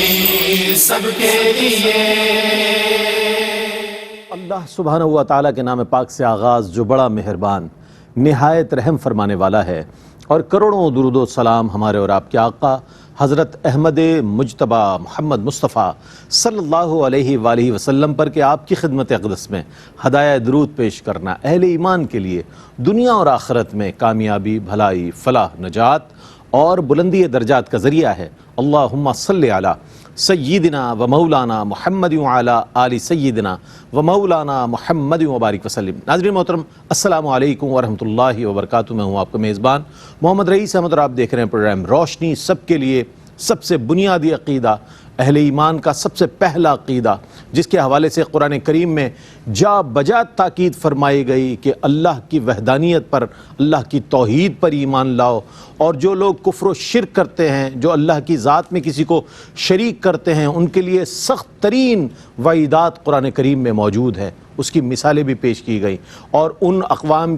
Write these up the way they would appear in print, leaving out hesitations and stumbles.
روشنی سب کے لیے۔ اللہ سبحانہ و تعالیٰ کے نام پاک سے آغاز جو بڑا مہربان نہایت رحم فرمانے والا ہے، اور کروڑوں درود و سلام ہمارے اور آپ کے آقا حضرت احمد مجتبیٰ محمد مصطفیٰ صلی اللہ علیہ وآلہ وسلم پر کہ آپ کی خدمت اقدس میں ہدایہ درود پیش کرنا اہل ایمان کے لیے دنیا اور آخرت میں کامیابی، بھلائی، فلاح، نجات اور بلندی درجات کا ذریعہ ہے۔ اللہم صلی علی سیدنا و مولانا محمد وعلی آل سیدنا و مولانا محمد وبارک وسلم۔ ناظرین محترم، السلام علیکم ورحمۃ اللہ وبرکاتہ۔ میں ہوں آپ کا میزبان محمد رئیس احمد، اور آپ دیکھ رہے ہیں پروگرام روشنی سب کے لیے، سب سے بنیادی عقیدہ، اہل ایمان کا سب سے پہلا عقیدہ، جس کے حوالے سے قرآن کریم میں جا بجا تاکید فرمائی گئی کہ اللہ کی وحدانیت پر، اللہ کی توحید پر ایمان لاؤ، اور جو لوگ کفر و شرک کرتے ہیں، جو اللہ کی ذات میں کسی کو شریک کرتے ہیں، ان کے لیے سخت ترین وعیدات قرآن کریم میں موجود ہے۔ اس کی مثالیں بھی پیش کی گئیں، اور ان اقوام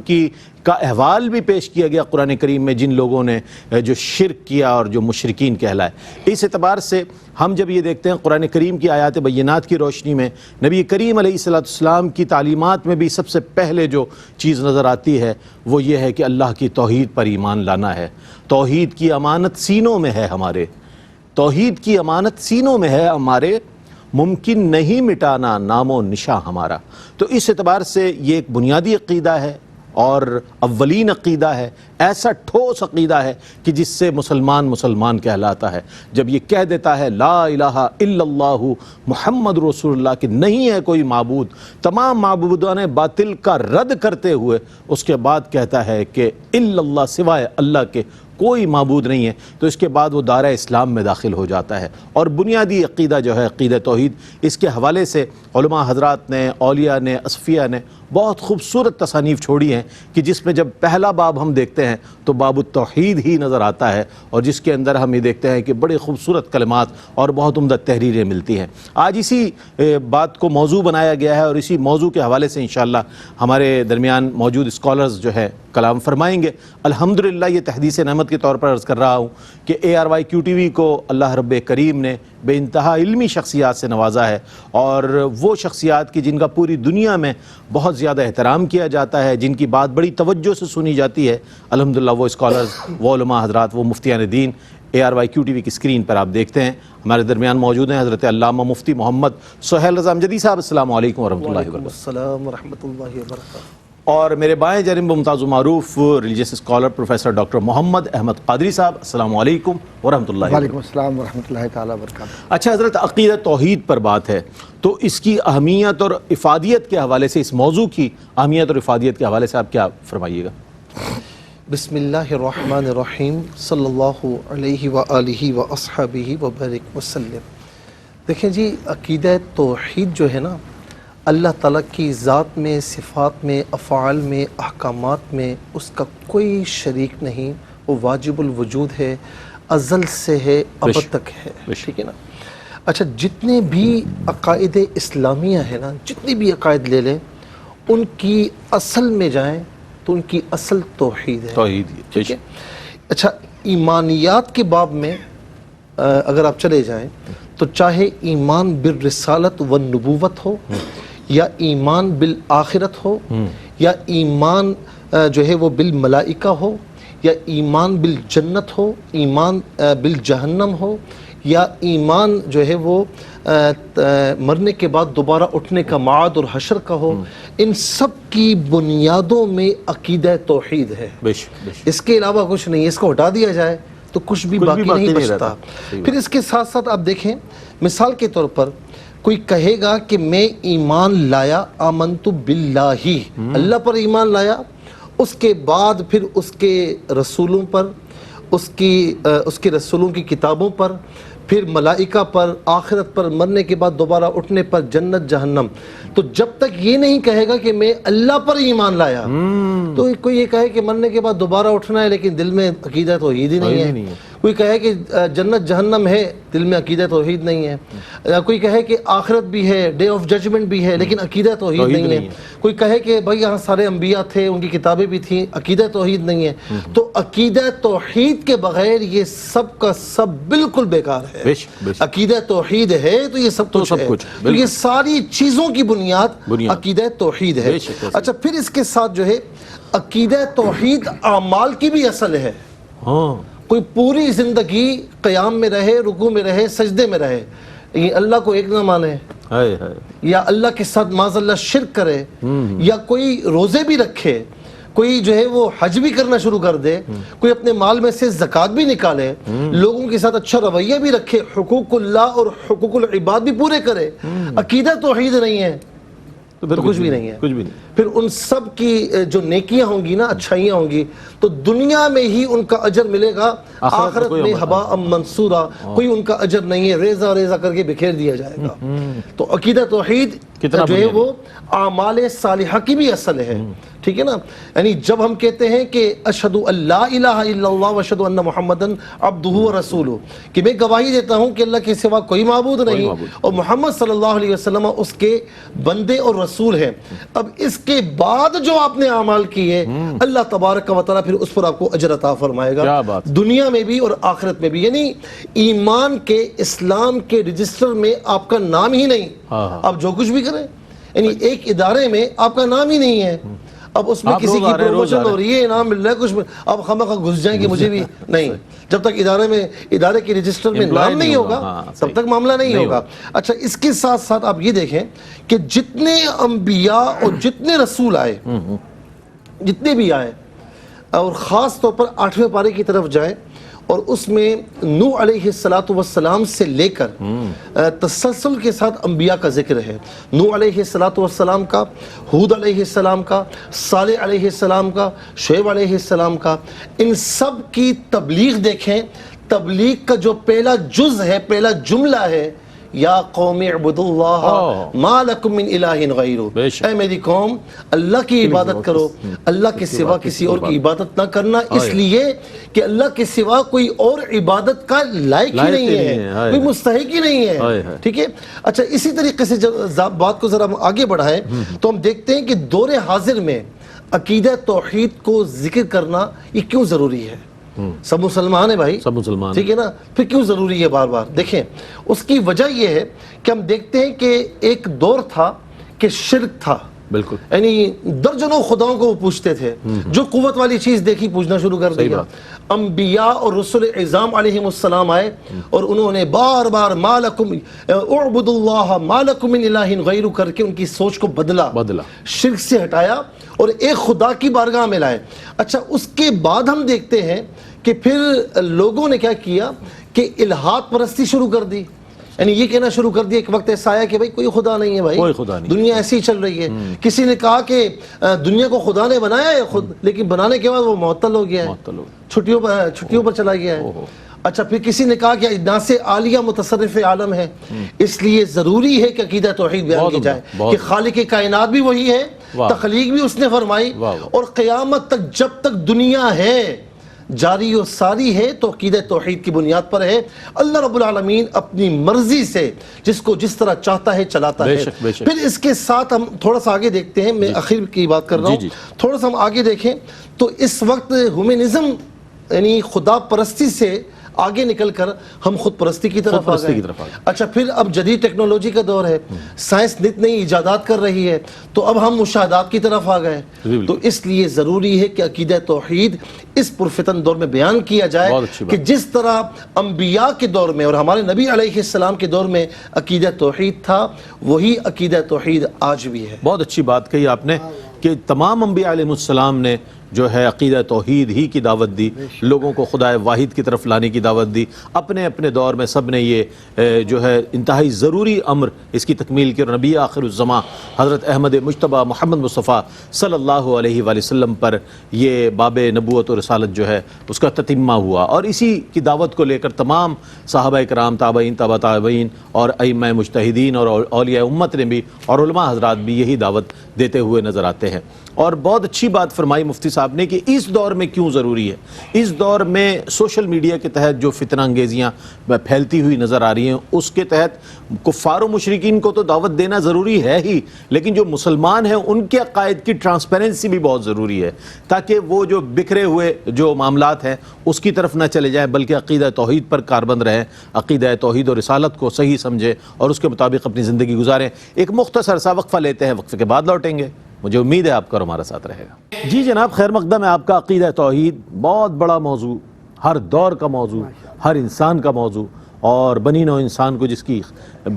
کا احوال بھی پیش کیا گیا قرآن کریم میں جن لوگوں نے جو شرک کیا اور جو مشرکین کہلائے۔ اس اعتبار سے ہم جب یہ دیکھتے ہیں قرآن کریم کی آیات بینات کی روشنی میں نبی کریم علیہ السلام کی تعلیمات میں بھی سب سے پہلے جو چیز نظر آتی ہے وہ یہ ہے کہ اللہ کی توحید پر ایمان لانا ہے۔ توحید کی امانت سینوں میں ہے ہمارے، توحید کی امانت سینوں میں ہے ہمارے، ممکن نہیں مٹانا نام و نشاں ہمارا۔ تو اس اعتبار سے یہ ایک بنیادی عقیدہ ہے اور اولین عقیدہ ہے، ایسا ٹھوس عقیدہ ہے کہ جس سے مسلمان کہلاتا ہے۔ جب یہ کہہ دیتا ہے لا الہ الا اللہ محمد رسول اللہ، کہ نہیں ہے کوئی معبود، تمام معبودان باطل کا رد کرتے ہوئے اس کے بعد کہتا ہے کہ الا اللہ، سوائے اللہ کے کوئی معبود نہیں ہے، تو اس کے بعد وہ دائرہ اسلام میں داخل ہو جاتا ہے۔ اور بنیادی عقیدہ جو ہے عقیدہ توحید، اس کے حوالے سے علماء حضرات نے، اولیاء نے، اصفیاء نے بہت خوبصورت تصانیف چھوڑی ہیں کہ جس میں جب پہلا باب ہم دیکھتے ہیں تو باب التوحید ہی نظر آتا ہے، اور جس کے اندر ہم یہ دیکھتے ہیں کہ بڑے خوبصورت کلمات اور بہت عمدہ تحریریں ملتی ہیں۔ آج اسی بات کو موضوع بنایا گیا ہے، اور اسی موضوع کے حوالے سے انشاءاللہ ہمارے درمیان موجود اسکالرز جو ہے کلام فرمائیں گے۔ الحمدللہ یہ تحدیث نعمت کے طور پر عرض کر رہا ہوں کہ ARYQTV کو اللہ رب کریم نے بے انتہا علمی شخصیات سے نوازا ہے، اور وہ شخصیات کی جن کا پوری دنیا میں بہت زیادہ احترام کیا جاتا ہے، جن کی بات بڑی توجہ سے سنی جاتی ہے، الحمدللہ وہ اسکالرز، وہ علماء حضرات، وہ مفتیان دین ARYQTV کی اسکرین پر آپ دیکھتے ہیں ہمارے درمیان موجود ہیں۔ حضرت علامہ مفتی محمد سہیل رضا امجدی صاحب، السلام علیکم ورحمۃ اللہ وبرکاتہ۔ السلام ورحمۃ اللہ وبرکاتہ۔ اور میرے بائیں جانب ممتاز و معروف ریلیجیس اسکالر پروفیسر ڈاکٹر محمد احمد قادری صاحب، السلام علیکم ورحمۃ اللہ وبرکاتہ۔ وعلیکم السلام ورحمۃ اللہ تعالیٰ وبرکاتہ۔ اچھا حضرت، عقیدہ توحید پر بات ہے، تو اس کی اہمیت اور افادیت کے حوالے سے، اس موضوع کی اہمیت اور افادیت کے حوالے سے آپ کیا فرمائیے گا؟ بسم اللہ الرحمن الرحیم، صلی اللہ علیہ وآلہ واصحابہ وبارک وسلم۔ دیکھیں جی، عقیدہ توحید جو ہے نا، اللہ تعالیٰ کی ذات میں، صفات میں، افعال میں، احکامات میں اس کا کوئی شریک نہیں، وہ واجب الوجود ہے، ازل سے ہے، ابد تک ہے، ٹھیک ہے نا۔ اچھا، جتنے بھی عقائد اسلامیہ ہیں نا، جتنی بھی عقائد لے لیں، ان کی اصل میں جائیں تو ان کی اصل توحید ہے، ٹھیک ہے۔ اچھا، ایمانیات کے باب میں اگر آپ چلے جائیں تو چاہے ایمان بالرسالت والنبوت ہو، یا ایمان بالآخرت ہو، یا ایمان جو ہے وہ بالملائکہ ہو، یا ایمان بالجنت ہو، ایمان بالجہنم ہو، یا ایمان جو ہے وہ مرنے کے بعد دوبارہ اٹھنے کا معاد اور حشر کا ہو، ان سب کی بنیادوں میں عقیدہ توحید ہے۔ اس کے علاوہ کچھ نہیں، اس کو ہٹا دیا جائے تو کچھ بھی باقی نہیں بچتا۔ پھر اس کے ساتھ ساتھ آپ دیکھیں، مثال کے طور پر کوئی کہے گا کہ میں ایمان لایا، آمنت باللہ، اللہ پر ایمان لایا، اس کے بعد پھر اس کے رسولوں پر، اس کے رسولوں کی کتابوں پر، پھر ملائکہ پر، آخرت پر، مرنے کے بعد دوبارہ اٹھنے پر، جنت جہنم، تو جب تک یہ نہیں کہے گا کہ میں اللہ پر ایمان لایا، تو کوئی یہ کہے کہ مرنے کے بعد دوبارہ اٹھنا ہے لیکن دل میں عقیدہ توحید ہی نہیں ہے، کوئی کہے کہ جنت جہنم ہے، دل میں عقیدہ توحید نہیں ہے، کوئی کہے کہ آخرت بھی ہے، ڈے آف ججمنٹ بھی ہے، لیکن عقیدہ توحید نہیں ہے، کوئی کہے کہ بھائی یہاں سارے انبیاء تھے، ان کی کتابیں بھی تھیں، عقیدہ توحید نہیں ہے. تو عقیدہ توحید کے بغیر یہ سب کا سب بالکل بیکار ہے. عقیدہ توحید ہے تو یہ سب کچھ ہے، تو یہ ساری چیزوں کی بنیاد عقیدہ توحید ہے. اچھا پھر اس کے ساتھ جو ہے عقیدہ توحید اعمال کی بھی اصل ہے. کوئی پوری زندگی قیام میں رہے، رکوع میں رہے، سجدے میں رہے، یہ اللہ کو ایک نہ مانے، یا اللہ کے ساتھ معاذ اللہ شرک کرے، یا کوئی روزے بھی رکھے، کوئی جو ہے وہ حج بھی کرنا شروع کر دے، کوئی اپنے مال میں سے زکوٰۃ بھی نکالے، لوگوں کے ساتھ اچھا رویہ بھی رکھے، حقوق اللہ اور حقوق العباد بھی پورے کرے، عقیدہ توحید نہیں ہے تو کچھ بھی نہیں ہے. پھر ان سب کی جو نیکیاں ہوں گی نا، اچھائیاں ہوں گی، تو دنیا میں ہی ان کا اجر ملے گا، آخرت میں ہباء منصورا، کوئی ان کا اجر نہیں ہے، ریزہ ریزہ کر کے بکھیر دیا جائے گا. تو عقیدہ توحید جو ہے وہ اعمال صالحہ کی بھی اصل ہے. ٹھیک ہے نا؟ یعنی جب ہم کہتے ہیں کہ اشہد ان لا الہ الا اللہ واشہد ان محمدن عبدہ ورسولہ، کہ میں گواہی دیتا ہوں کہ اللہ کے سوا کوئی معبود نہیں اور محمد صلی اللہ علیہ وسلم اس کے بندے اور رسول ہیں. اب اس کے بعد جو آپ نے اعمال کیے، اللہ تبارک و تعالیٰ پھر اس پر آپ کو اجر عطا فرمائے گا، دنیا میں بھی اور آخرت میں بھی. یعنی ایمان کے، اسلام کے رجسٹر میں آپ کا نام ہی نہیں، آپ جو کچھ بھی کریں، یعنی ایک ادارے میں آپ کا نام ہی نہیں ہے. اب اس میں کسی کی پروموشن ہو رہی ہے، انعام مل رہا ہے، کچھ اب خامخواہ گھس جائیں کہ مجھے بھی نہیں. جب تک ادارے کے رجسٹر میں نام نہیں ہوگا تب تک معاملہ نہیں ہوگا. اچھا اس کے ساتھ ساتھ آپ یہ دیکھیں کہ جتنے انبیاء اور جتنے رسول آئے، جتنے بھی آئے، اور خاص طور پر 8ویں پارے کی طرف جائیں اور اس میں نوح علیہ السلام سے لے کر تسلسل کے ساتھ انبیاء کا ذکر ہے. نوح علیہ السلام کا، ہود علیہ السلام کا، صالح علیہ السلام کا، شعیب علیہ السلام کا، ان سب کی تبلیغ دیکھیں. تبلیغ کا جو پہلا جز ہے، پہلا جملہ ہے، یا قوم اعبدوا اللہ ما لکم من الہ غیرہ، اے میری قوم اللہ کی عبادت کرو، اللہ کے سوا کسی اور کی عبادت نہ کرنا، اس لیے کہ اللہ کے سوا کوئی اور عبادت کا لائق ہی نہیں ہے، کوئی مستحق ہی نہیں ہے. ٹھیک ہے. اچھا اسی طریقے سے جب بات کو ذرا آگے بڑھائیں تو ہم دیکھتے ہیں کہ دور حاضر میں عقیدہ توحید کو ذکر کرنا یہ کیوں ضروری ہے. سب مسلمان ہیں بھائی، سب مسلمان، ٹھیک ہے نا، پھر کیوں ضروری ہے بار بار؟ دیکھیں اس کی وجہ یہ ہے کہ ہم دیکھتے ہیں کہ ایک دور تھا کہ شرک تھا، بالکل، یعنی درجنوں خداؤں کو وہ پوچھتے تھے، جو قوت والی چیز دیکھی پوچھنا شروع کر دیا. انبیاء اور رسول اعظام علیہم السلام آئے اور انہوں نے بار بار ما لکم اعبدوا اللہ ما لکم من الہ غیرہ کر کے ان کی سوچ کو بدلا، شرک سے ہٹایا اور ایک خدا کی بارگاہ میں لائے. اچھا اس کے بعد ہم دیکھتے ہیں کہ پھر لوگوں نے کیا کیا کہ الہات پرستی شروع کر دی. یعنی یہ کہنا شروع کر دیا، ایک وقت ایسا آیا کہ بھائی کوئی خدا نہیں ہے، بھائی دنیا ایسی ہی چل رہی ہے. کسی نے کہا کہ دنیا کو خدا نے بنایا ہے خود، لیکن بنانے کے بعد وہ معطل ہو گیا ہے، چھٹیوں پر چلا گیا ہے. اچھا پھر کسی نے کہا کہ ناس عالیہ متصرف عالم ہے، اس لیے ضروری ہے کہ عقیدہ توحید بیان کی جائے کہ خالق کائنات بھی وہی ہے، تخلیق بھی اس نے فرمائی، اور قیامت تک جب تک دنیا ہے جاری و ساری ہے تو عقیدہ توحید کی بنیاد پر ہے. اللہ رب العالمین اپنی مرضی سے جس کو جس طرح چاہتا ہے چلاتا ہے. پھر اس کے ساتھ ہم تھوڑا سا آگے دیکھتے ہیں، میں آخر کی بات کر رہا ہوں، تھوڑا سا ہم آگے دیکھیں تو اس وقت ہیومنزم یعنی خدا پرستی سے آگے نکل کر ہم خود پرستی کی طرف آ گئے. اچھا پھر اب جدید ٹیکنالوجی کا دور ہے، سائنس نت نئی ایجادات کر رہی ہے، تو اب ہم مشاہدات کی طرف آ گئے. تو اس لیے ضروری ہے کہ عقیدہ توحید اس پرفتن دور میں بیان کیا جائے کہ جس طرح انبیاء کے دور میں اور ہمارے نبی علیہ السلام کے دور میں عقیدہ توحید تھا، وہی عقیدہ توحید آج بھی ہے. بہت اچھی بات کہی آپ نے کہ تمام انبیاء علیہ السلام نے جو ہے عقیدہ توحید ہی کی دعوت دی، لوگوں کو خدا واحد کی طرف لانے کی دعوت دی. اپنے اپنے دور میں سب نے یہ جو ہے انتہائی ضروری امر اس کی تکمیل کی، اور نبی آخر الزماں حضرت احمد مجتبیٰ محمد مصطفیٰ صلی اللہ علیہ وآلہ وسلم پر یہ باب نبوت اور رسالت جو ہے اس کا تتمہ ہوا. اور اسی کی دعوت کو لے کر تمام صحابہ کرام، تابعین، تابع تابعین اور ائمہ مجتہدین اور اولیاء امت نے بھی اور علماء حضرات بھی یہی دعوت دیتے ہوئے نظر آتے ہیں. اور بہت اچھی بات فرمائی مفتی صاحب صاحب نے کہ اس دور میں کیوں ضروری ہے. اس دور میں سوشل میڈیا کے تحت جو فتنہ انگیزیاں پھیلتی ہوئی نظر آ رہی ہیں اس کے تحت کفار و مشرکین کو تو دعوت دینا ضروری ہے ہی، لیکن جو مسلمان ہیں ان کے عقائد کی ٹرانسپیرنسی بھی بہت ضروری ہے تاکہ وہ جو بکھرے ہوئے جو معاملات ہیں اس کی طرف نہ چلے جائیں بلکہ عقیدہ توحید پر کاربند رہیں، عقیدہ توحید اور رسالت کو صحیح سمجھے اور اس کے مطابق اپنی زندگی گزاریں. ایک مختصر سا وقفہ لیتے ہیں، وقفے کے بعد لوٹیں گے. مجھے امید ہے آپ کا ہمارا ساتھ رہے گا. جی جناب، خیر مقدم ہے آپ کا. عقیدہ توحید بہت بڑا موضوع، ہر دور کا موضوع، ہر انسان کا موضوع، اور بنی نوع انسان کو جس کی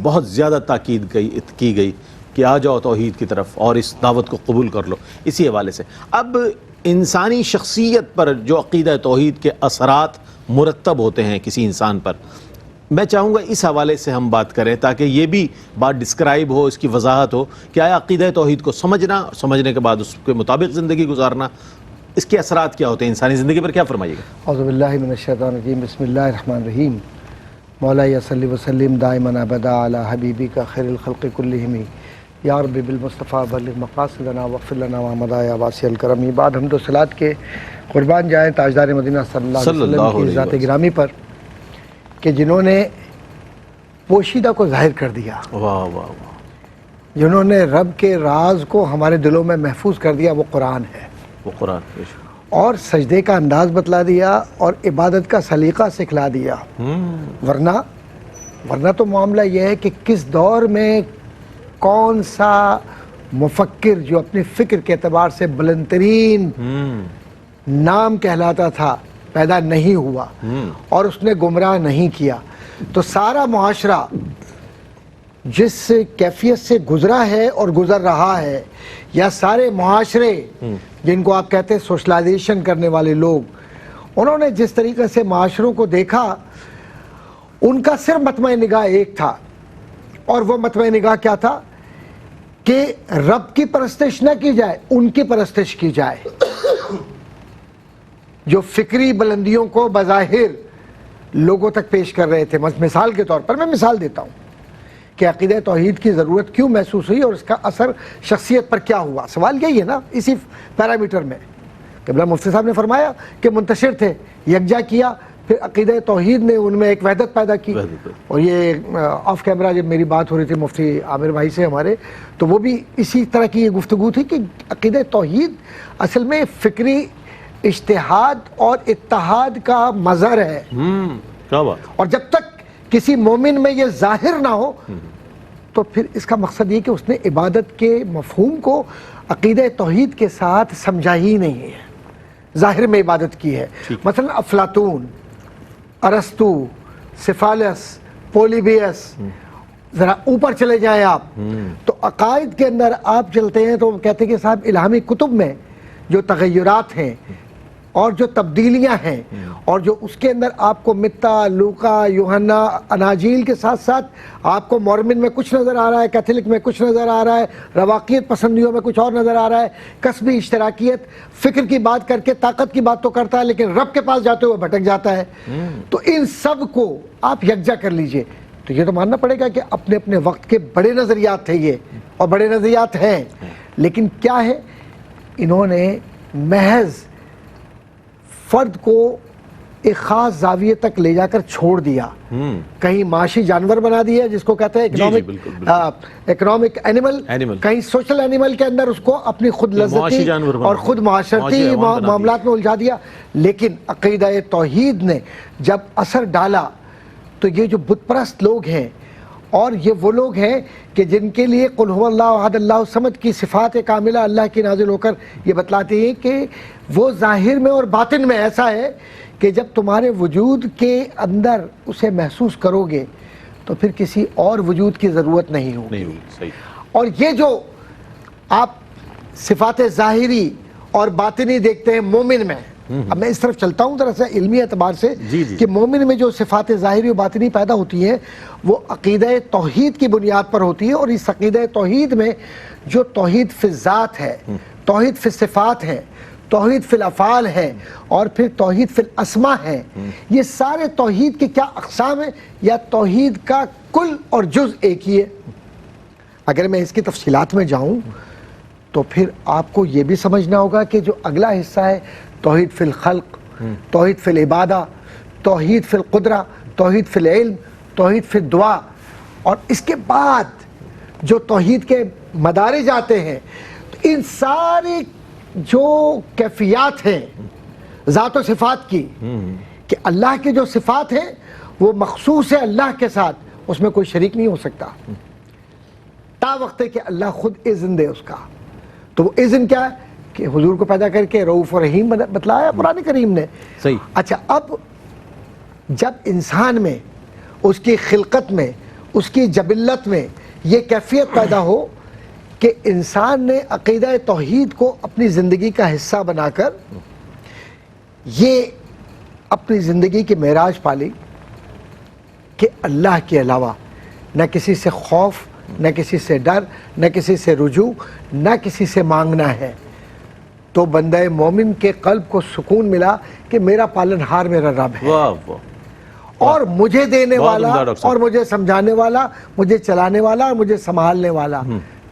بہت زیادہ تاکید کی گئی کہ آ جاؤ توحید کی طرف اور اس دعوت کو قبول کر لو. اسی حوالے سے اب انسانی شخصیت پر جو عقیدہ توحید کے اثرات مرتب ہوتے ہیں کسی انسان پر، میں چاہوں گا اس حوالے سے ہم بات کریں تاکہ یہ بھی بات ڈسکرائب ہو، اس کی وضاحت ہو کہ آیا عقیدہ توحید کو سمجھنا، سمجھنے کے بعد اس کے مطابق زندگی گزارنا، اس کے اثرات کیا ہوتے ہیں انسانی زندگی پر. کیا فرمائیے گا؟ اعوذ باللہ من الشیطان الرجیم، بسم اللہ الرحمن الرحیم. مولا صلی وسلم دائما ابدا علی حبیبک خیر الخلق کلہم یا رب بالمصطفیٰ بلغ مقاصدنا واغفر لنا وحمدا یا واسع الکرم. بعد حمد و صلوات کے قربان جائیں تاجدار مدینہ صلی اللہ علیہ وسلم کی ذات گرامی پر کہ جنہوں نے پوشیدہ کو ظاہر کر دیا، واہ واہ واہ، جنہوں نے رب کے راز کو ہمارے دلوں میں محفوظ کر دیا، وہ قرآن ہے. وہ قرآن اور سجدے کا انداز بتلا دیا اور عبادت کا سلیقہ سکھلا دیا. ورنہ تو معاملہ یہ ہے کہ کس دور میں کون سا مفکر جو اپنے فکر کے اعتبار سے بلند ترین نام کہلاتا تھا پیدا نہیں ہوا اور اس نے گمراہ نہیں کیا. تو سارا معاشرہ جس کیفیت سے گزرا ہے اور گزر رہا ہے، یا سارے معاشرے جن کو آپ کہتے ہیں سوشلائزیشن کرنے والے لوگ، انہوں نے جس طریقے سے معاشروں کو دیکھا، ان کا صرف مطمع نگاہ ایک تھا، اور وہ مطمع نگاہ کیا تھا کہ رب کی پرستش نہ کی جائے، ان کی پرستش کی جائے. جو فکری بلندیوں کو بظاہر لوگوں تک پیش کر رہے تھے. مثال کے طور پر میں مثال دیتا ہوں کہ عقیدہ توحید کی ضرورت کیوں محسوس ہوئی اور اس کا اثر شخصیت پر کیا ہوا. سوال یہی ہے نا اسی پیرامیٹر میں. قبلہ مفتی صاحب نے فرمایا کہ منتشر تھے، یکجا کیا، پھر عقیدہ توحید نے ان میں ایک وحدت پیدا کی. اور یہ آف کیمرہ جب میری بات ہو رہی تھی مفتی عامر بھائی سے ہمارے، تو وہ بھی اسی طرح کی یہ گفتگو تھی کہ عقیدہ توحید اصل میں فکری اجتہاد اور اتحاد کا مظہر ہے. کیا بات. اور جب تک کسی مومن میں یہ ظاہر نہ ہو تو پھر اس کا مقصد یہ کہ اس نے عبادت کے مفہوم کو عقیدہ توحید کے ساتھ سمجھا ہی نہیں ہے، ظاہر میں عبادت کی ہے. مثلا افلاطون، ارسطو، سفالس، پولیبیس، ذرا اوپر چلے جائیں آپ تو عقائد کے اندر آپ چلتے ہیں تو کہتے ہیں کہ صاحب الہامی کتب میں جو تغیرات ہیں اور جو تبدیلیاں ہیں اور جو اس کے اندر آپ کو متا، لوکا، یوحنا، اناجیل کے ساتھ ساتھ آپ کو مورمن میں کچھ نظر آ رہا ہے، کیتھولک میں کچھ نظر آ رہا ہے، رواقیت پسندیوں میں کچھ اور نظر آ رہا ہے، قصبی اشتراکیت، فکر کی بات کر کے طاقت کی بات تو کرتا ہے لیکن رب کے پاس جاتے ہوئے بھٹک جاتا ہے. تو ان سب کو آپ یکجا کر لیجئے. تو یہ تو ماننا پڑے گا کہ اپنے اپنے وقت کے بڑے نظریات تھے یہ، اور بڑے نظریات ہیں، لیکن کیا ہے، انہوں نے محض فرد کو ایک خاص زاویے تک لے جا کر چھوڑ دیا. کہیں معاشی جانور بنا دیا جس کو کہتے ہیں اکنامک اینیمل، کہیں سوشل اینیمل کے اندر اس کو اپنی خود لذتی اور خود معاشرتی معاملات میں الجھا دیا. لیکن عقیدہ توحید نے جب اثر ڈالا تو یہ جو بت پرست لوگ ہیں، اور یہ وہ لوگ ہیں کہ جن کے لیے قل هو اللہ احد اللہ الصمد کی صفات کاملہ اللہ کی نازل ہو کر یہ بتلاتے ہیں کہ وہ ظاہر میں اور باطن میں ایسا ہے کہ جب تمہارے وجود کے اندر اسے محسوس کرو گے تو پھر کسی اور وجود کی ضرورت نہیں ہوگی. اور یہ جو آپ صفات ظاہری اور باطنی دیکھتے ہیں مومن میں، اب میں اس طرف چلتا ہوں ذرا سا علمی اعتبار سے کہ مومن میں جو صفات ظاہری و باطنی پیدا ہوتی ہیں وہ عقیدہ توحید کی بنیاد پر ہوتی ہے. اور اس عقیدہ توحید میں جو توحید فی الذات ہے، توحید فی الصفات ہے، توحید فی الافعال ہے، اور پھر توحید فی الاسماء ہے، یہ سارے توحید کے کیا اقسام ہیں یا توحید کا کل اور جز ایک ہی ہے. اگر میں اس کی تفصیلات میں جاؤں تو پھر آپ کو یہ بھی سمجھنا ہوگا کہ جو اگلا حصہ ہے توحید فی الخلق، توحید فی العبادہ، توحید فی القدرہ، توحید فی العلم، توحید فی الدعا، اور اس کے بعد جو توحید کے مدارج آتے ہیں، تو ان ساری جو کیفیات ہیں ذات و صفات کی، کہ اللہ کی جو صفات ہیں وہ مخصوص ہے اللہ کے ساتھ، اس میں کوئی شریک نہیں ہو سکتا تا وقت ہے کہ اللہ خود اذن دے اس کا. تو وہ اذن کیا ہے کہ حضور کو پیدا کر کے رؤوف و رحیم بتلایا قرآن کریم نے. صحیح. اچھا، اب جب انسان میں، اس کی خلقت میں، اس کی جبلت میں یہ کیفیت پیدا ہو کہ انسان نے عقیدہ توحید کو اپنی زندگی کا حصہ بنا کر یہ اپنی زندگی کی معراج پالی کہ اللہ کے علاوہ نہ کسی سے خوف، نہ کسی سے ڈر، نہ کسی سے رجوع، نہ کسی سے مانگنا ہے، تو بندہ مومن کے قلب کو سکون ملا کہ میرا پالنہار میرا رب ہے، واہ واہ، اور مجھے دینے بہت والا عمدہ ڈاکٹر صاحب. اور مجھے سمجھانے والا، مجھے چلانے والا اور مجھے سنبھالنے والا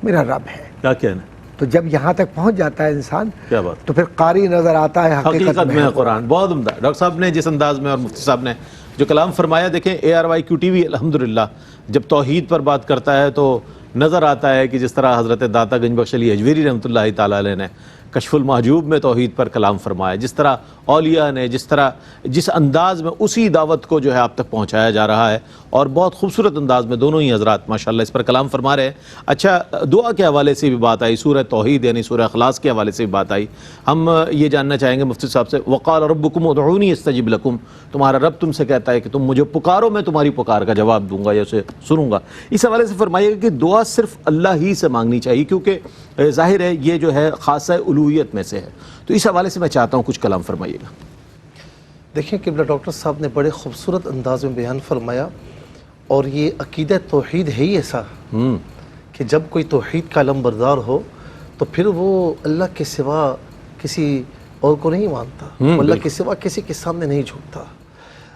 میرا رب ہے. کیا کہنا. تو جب یہاں تک پہنچ جاتا ہے انسان، کیا بات. تو پھر قاری نظر آتا ہے حقیقت میں قرآن. بہت عمدہ ڈاکٹر صاحب نے جس انداز میں اور مفتی صاحب نے جو کلام فرمایا. دیکھیں ARYQ TV الحمدللہ جب توحید پر بات کرتا ہے تو نظر آتا ہے کہ جس طرح حضرت داتا گنج بخش علی اجویری رحمۃ اللہ تعالیٰ علیہ نے کشف المحجوب میں توحید پر کلام فرمایا، جس طرح اولیاء نے جس انداز میں اسی دعوت کو جو ہے آپ تک پہنچایا جا رہا ہے، اور بہت خوبصورت انداز میں دونوں ہی حضرات ماشاءاللہ اس پر کلام فرما رہے ہیں. اچھا، دعا کے حوالے سے بھی بات آئی، سورہ توحید یعنی سورہ اخلاص کے حوالے سے بھی بات آئی. ہم یہ جاننا چاہیں گے مفتی صاحب سے، وقال ربکم ادعونی استجب لکم، تمہارا رب تم سے کہتا ہے کہ تم مجھے پکارو، میں تمہاری پکار کا جواب دوں گا یا اسے سنوں گا. اس حوالے سے فرمائیے گا کہ دعا صرف اللہ ہی سے مانگنی چاہیے، کیونکہ ظاہر ہے یہ جو ہے خاصہ الوہیت میں سے ہے. تو اس حوالے سے میں چاہتا ہوں کچھ کلام فرمائیے گا. دیکھیں قبلہ ڈاکٹر صاحب نے بڑے خوبصورت انداز میں بیان فرمایا، اور یہ عقیدہ توحید ہے ہی ایسا کہ جب کوئی توحید کا علم بردار ہو تو پھر وہ اللہ کے سوا کسی اور کو نہیں مانتا، اللہ کے سوا کسی کے سامنے نہیں جھکتا.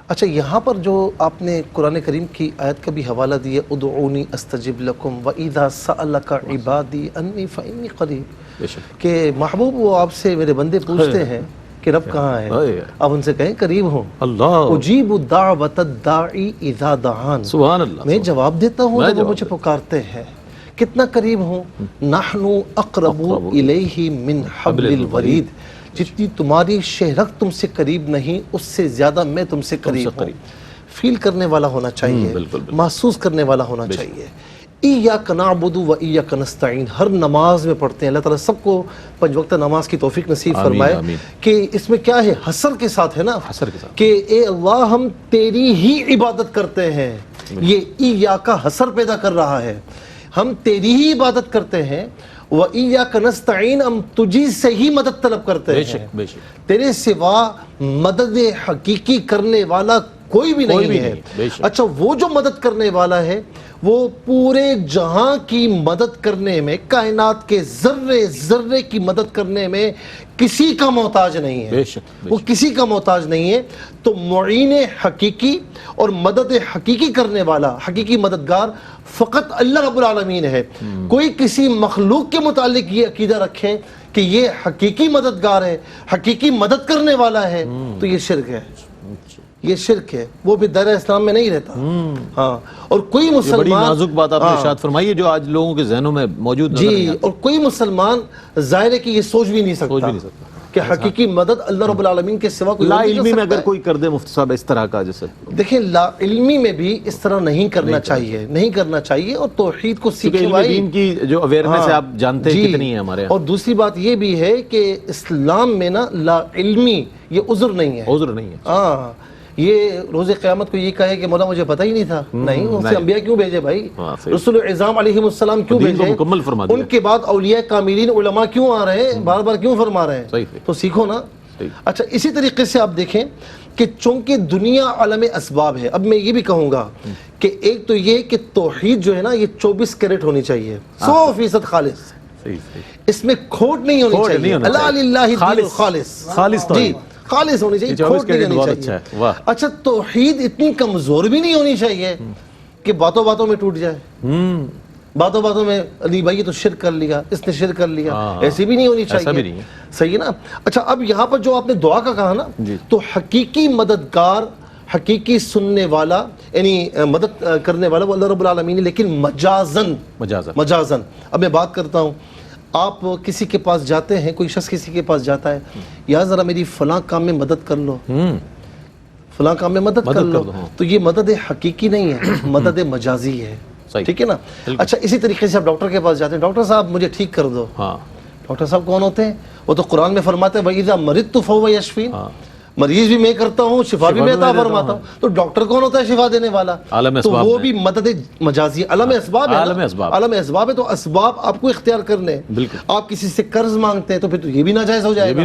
اچھا، یہاں پر جو آپ نے قرآن کریم کی آیت کا بھی حوالہ دیا، ادعونی استجب لکم وَإِذَا سَأَلَكَ عِبَادِي أَنِّي فَإِنِّي قَرِيبٌ، کہ محبوب وہ آپ سے میرے بندے پوچھتے ہیں کہ رب کہاں ہے، آپ ان سے کہیں قریب ہوں. اللہ اجیب دعوت الداعی اذا دعان، سبحان اللہ، میں جواب دیتا ہوں جب وہ مجھے پکارتے ہیں. کتنا قریب ہوں، نحن اقرب الیہ من حبل الورید، جتنی تمہاری شہرت تم سے قریب نہیں اس سے زیادہ میں تم سے قریب ہوں. فیل کرنے والا ہونا چاہیے، محسوس کرنے والا ہونا چاہیے. ایاک نعبد و ایاک نستعین ہر نماز میں پڑھتے ہیں. اللہ تعالیٰ سب کو 5 وقت نماز کی توفیق نصیب فرمائے. کہ اس میں کیا ہے، حسر کے ساتھ ہے نا، کہ اے اللہ ہم تیری ہی عبادت کرتے ہیں. یہ ایاک حسر پیدا کر رہا ہے، ہم تیری ہی عبادت کرتے ہیں. و ایاک نستعین، ہم تجھی سے ہی مدد طلب کرتے ہیں. تیرے سوا مدد حقیقی کرنے والا کوئی بھی نہیں ہے. اچھا، وہ جو مدد کرنے والا ہے وہ پورے جہاں کی مدد کرنے میں، کائنات کے ذرے ذرے کی مدد کرنے میں کسی کا محتاج نہیں ہے. وہ کسی کا محتاج نہیں ہے. تو معین حقیقی اور مدد حقیقی کرنے والا، حقیقی مددگار فقط اللہ رب العالمین ہے. کوئی کسی مخلوق کے متعلق یہ عقیدہ رکھے کہ یہ حقیقی مددگار ہے، حقیقی مدد کرنے والا ہے، تو یہ شرک ہے. یہ شرک ہے، وہ بھی دائرہ اسلام میں نہیں رہتا. ہاں، اور کوئی مسلمان، بڑی نازک بات آپ نے ارشاد فرمائی ہے جو آج لوگوں کے ذہنوں میں موجود نظر نہیں آتی. اور کوئی مسلمان ظاہر ہے کہ یہ سوچ بھی نہیں سکتا کہ حقیقی مدد اللہ رب العالمین کے سوا کوئی لا علمی میں اگر کوئی کر دے مفتی صاحب اس طرح کا، جیسے دیکھیں لا علمی میں بھی اس طرح نہیں کرنا چاہیے، نہیں کرنا چاہیے. اور توحید کو سیکھے بھائی، دین کی جو اویئرنیس ہے آپ جانتے ہیں کتنی ہے ہمارے. اور دوسری بات یہ بھی ہے کہ اسلام میں نا لا علمی یہ عذر نہیں ہے. عذر نہیں ہے. ہاں، یہ روز قیامت کو یہ کہے کہ مولا مجھے پتہ ہی نہیں تھا. نہیں، ان سے انبیاء کیوں بھیجے بھائی؟ رسول اعظام علیہ السلام کیوں بھیجے؟ ان کے بعد اولیاء کاملین علماء کیوں آ رہے ہیں، بار بار کیوں فرما رہے ہیں؟ تو سیکھو نا. اچھا، اسی طریقے سے آپ دیکھیں کہ چونکہ دنیا عالم اسباب ہے. اب میں یہ بھی کہوں گا کہ ایک تو یہ کہ توحید جو ہے نا یہ 24 کیرٹ ہونی چاہیے، 100% خالص. اس میں کھوٹ نہیں ہونی چاہیے. اللہ للہ الدین خالص، جی خالص ہونی چاہیے، کھوٹ نہیں ہونی چاہیے. اچھا، توحید اتنی کمزور بھی نہیں ہونی چاہیے کہ باتوں باتوں میں ٹوٹ جائے. باتوں باتوں میں علی بھائی تو شرک کر لیا، اس نے شرک کر لیا، ایسی بھی نہیں ہونی چاہیے، ایسا بھی نہیں ہے، صحیح ہے نا؟ اچھا اب یہاں پر جو آپ نے دعا کا کہا نا، تو حقیقی مددگار، حقیقی سننے والا، یعنی مدد کرنے والا وہ اللہ رب العالمین ہے، لیکن مجازن، اب میں بات کرتا ہوں، آپ کسی کے پاس جاتے ہیں، کوئی شخص کسی کے پاس جاتا ہے، یا ذرا میری فلاں کام میں مدد کر لو، فلاں کام میں مدد کر لو، تو یہ مدد حقیقی نہیں ہے، مدد مجازی ہے، ٹھیک ہے نا؟ اچھا اسی طریقے سے آپ ڈاکٹر کے پاس جاتے ہیں، ڈاکٹر صاحب مجھے ٹھیک کر دو، ڈاکٹر صاحب کون ہوتے ہیں؟ وہ تو قرآن میں فرماتے ہیں وَإِذَا مَرِضْتُ فَهُوَ يَشْفِينِ، مریض بھی میں کرتا ہوں، شفا بھی میں عطا فرماتا ہوں، تو ڈاکٹر کون ہوتا ہے شفا دینے والا؟ تو وہ بھی مدد مجازی، عالم اسباب ہے، عالم اسباب ہے، تو اسباب آپ کو اختیار کرنے ہیں۔ آپ کسی سے قرض مانگتے ہیں تو پھر تو یہ بھی ناجائز ہو جائے گا۔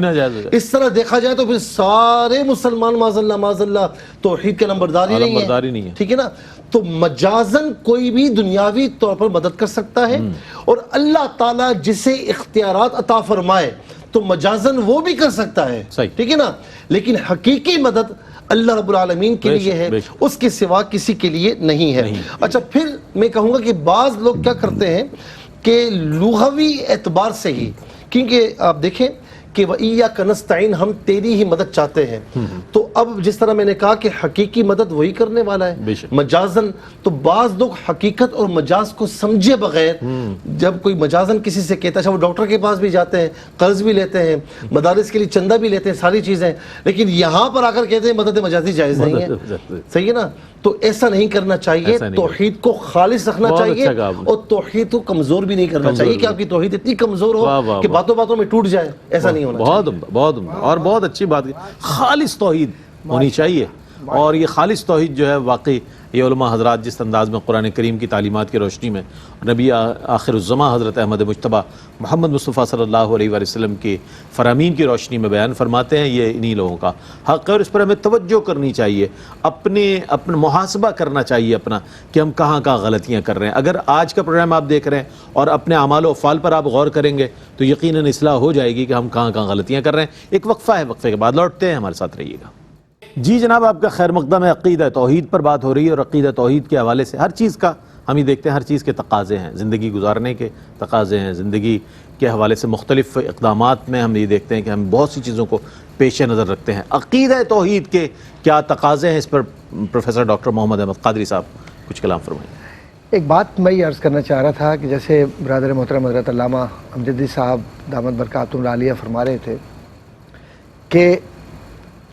اس طرح دیکھا جائے تو پھر سارے مسلمان معاذ اللہ توحید کے نمبرداری نہیں ہے، ٹھیک ہے نا؟ تو مجازن کوئی بھی دنیاوی طور پر مدد کر سکتا ہے، اور اللہ تعالیٰ جسے اختیارات عطا فرمائے تو مجازن وہ بھی کر سکتا ہے، ٹھیک ہے نا؟ لیکن حقیقی مدد اللہ رب العالمین کے لیے ہے، اس کے سوا کسی کے لیے نہیں ہے۔ اچھا پھر میں کہوں گا کہ بعض لوگ کیا کرتے ہیں کہ لغوی اعتبار سے ہی، کیونکہ آپ دیکھیں کہ وَإِيَّاكَ نَسْتَعِينُ، ہم تیری ہی مدد چاہتے ہیں، تو اب جس طرح میں نے کہا کہ حقیقی مدد وہی کرنے والا ہے، مجازن تو بعض لوگ حقیقت اور مجاز کو سمجھے بغیر جب کوئی مجازن کسی سے کہتا ہے، وہ ڈاکٹر کے پاس بھی جاتے ہیں، قرض بھی لیتے ہیں، مدارس کے لیے چندہ بھی لیتے ہیں، ساری چیزیں، لیکن یہاں پر آ کر کہتے ہیں مدد مجازی جائز نہیں ہے، صحیح ہے نا؟ تو ایسا نہیں کرنا چاہیے، توحید کو خالص رکھنا چاہیے، اور توحید کو کمزور بھی نہیں کرنا چاہیے کہ آپ کی توحید اتنی کمزور ہو کہ باتوں باتوں میں ٹوٹ جائے، ایسا نہیں ہونا چاہیے۔ بہت عمدہ اور بہت اچھی بات، خالص توحید ہونی چاہیے، اور یہ خالص توحید جو ہے واقعی یہ علماء حضرات جس انداز میں قرآن کریم کی تعلیمات کی روشنی میں نبی آخر الزماں حضرت احمد مجتبیٰ محمد مصطفیٰ صلی اللہ علیہ وآلہ وسلم کی فرامین کی روشنی میں بیان فرماتے ہیں، یہ انہی لوگوں کا حق ہے، اور اس پر ہمیں توجہ کرنی چاہیے، اپنا محاسبہ کرنا چاہیے اپنا کہ ہم کہاں غلطیاں کر رہے ہیں۔ اگر آج کا پروگرام آپ دیکھ رہے ہیں اور اپنے اعمال و افعال پر آپ غور کریں گے تو یقیناً اصلاح ہو جائے گی کہ ہم کہاں غلطیاں کر رہے ہیں۔ ایک وقفہ ہے، وقفے کے بعد لوٹتے ہیں، ہمارے ساتھ رہیے گا۔ جی جناب، آپ کا خیر مقدم ہے۔ عقیدہ توحید پر بات ہو رہی ہے، اور عقیدہ توحید کے حوالے سے ہر چیز کا ہم یہ دیکھتے ہیں، ہر چیز کے تقاضے ہیں، زندگی گزارنے کے تقاضے ہیں، زندگی کے حوالے سے مختلف اقدامات میں ہم یہ دیکھتے ہیں کہ ہم بہت سی چیزوں کو پیش نظر رکھتے ہیں۔ عقیدہ توحید کے کیا تقاضے ہیں، اس پر پروفیسر ڈاکٹر محمد احمد قادری صاحب کچھ کلام فرمائیں۔ ایک بات میں یہ عرض کرنا چاہ رہا تھا کہ جیسے برادر محترم حضرت علامہ امجدی صاحب دامت برکاتہ العالیہ فرما رہے تھے کہ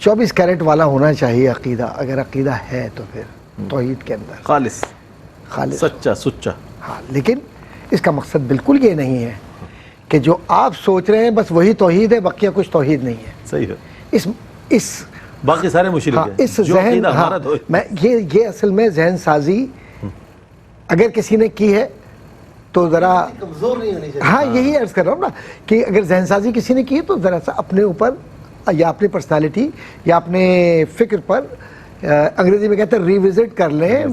24 کیرٹ والا ہونا چاہیے عقیدہ، اگر عقیدہ ہے تو پھر توحید کے اندر خالص سچا، ہاں، لیکن اس کا مقصد بالکل یہ نہیں ہے کہ جو آپ سوچ رہے ہیں بس وہی توحید ہے، بقیہ کچھ توحید نہیں ہے، صحیح ہے، اس باقی سارے مشرک ہیں، اس ذہن، میں یہ اصل میں ذہن سازی اگر کسی نے کی ہے تو ذرا کمزور نہیں ہونی چاہیے، ہاں یہی عرض کر رہا ہوں نا کہ اگر ذہن سازی کسی نے کی ہے تو ذرا سا اپنے اوپر یا اپنی پرسنالٹی یا اپنے فکر پر انگریزی میں کہتے ہیں ریوزٹ کر لیں،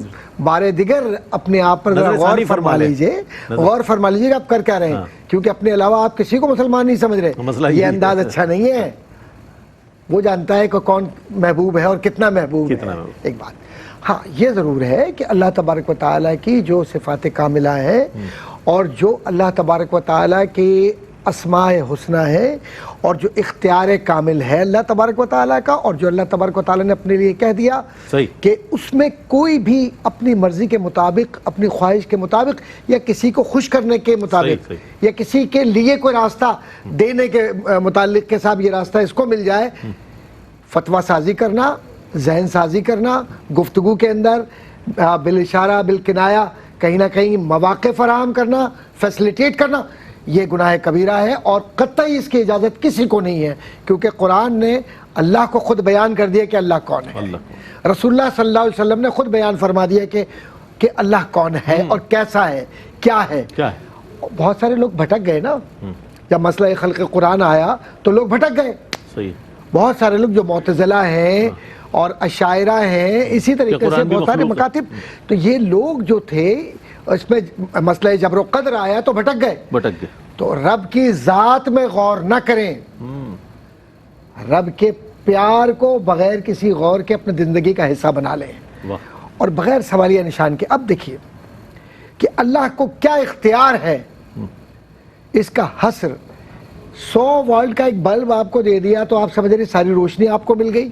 بارے دیگر اپنے آپ پر غور فرما لیجئے کہ آپ کر کیا رہے ہیں، کیونکہ اپنے علاوہ آپ کسی کو مسلمان نہیں سمجھ رہے، یہ انداز اچھا نہیں ہے۔ وہ جانتا ہے کہ کون محبوب ہے اور کتنا محبوب ہے۔ ایک بات ہاں یہ ضرور ہے کہ اللہ تبارک و تعالیٰ کی جو صفات کاملہ ہیں اور جو اللہ تبارک و تعالیٰ کی اسماء حسنہ ہے اور جو اختیار کامل ہے اللہ تبارک و تعالیٰ کا، اور جو اللہ تبارک و تعالیٰ نے اپنے لیے کہہ دیا کہ اس میں کوئی بھی اپنی مرضی کے مطابق، اپنی خواہش کے مطابق، یا کسی کو خوش کرنے کے مطابق، یا کسی کے لیے کوئی راستہ دینے کے متعلق کہ صاحب یہ راستہ اس کو مل جائے، فتویٰ سازی کرنا، ذہن سازی کرنا، گفتگو کے اندر بالاشارہ بالکنایہ کہیں نہ کہیں مواقع فراہم کرنا، فیسلیٹیٹ کرنا، یہ گناہ کبیرہ ہے، اور قطعی اس کی اجازت کسی کو نہیں ہے، کیونکہ قرآن نے اللہ کو خود بیان کر دیا کہ اللہ کون ہے، رسول اللہ صلی اللہ علیہ وسلم نے خود بیان فرما دیا کہ اللہ کون ہے اور کیسا ہے، کیا ہے۔ بہت سارے لوگ بھٹک گئے نا، جب مسئلہ خلق قرآن آیا تو لوگ بھٹک گئے، بہت سارے لوگ جو معتزلہ ہیں اور اشاعرہ ہیں، اسی طریقے سے بہت سارے مکاتب، تو یہ لوگ جو تھے اس میں مسئلہ جبر و قدر آیا تو بھٹک گئے۔ تو رب کی ذات میں غور نہ کریں، رب کے پیار کو بغیر کسی غور کے اپنے زندگی کا حصہ بنا لیں اور بغیر سوالیہ نشان کے۔ اب دیکھیے کہ اللہ کو کیا اختیار ہے، اس کا حصر 100 وولٹ کا ایک بلب آپ کو دے دیا تو آپ سمجھ رہے ساری روشنی آپ کو مل گئی؟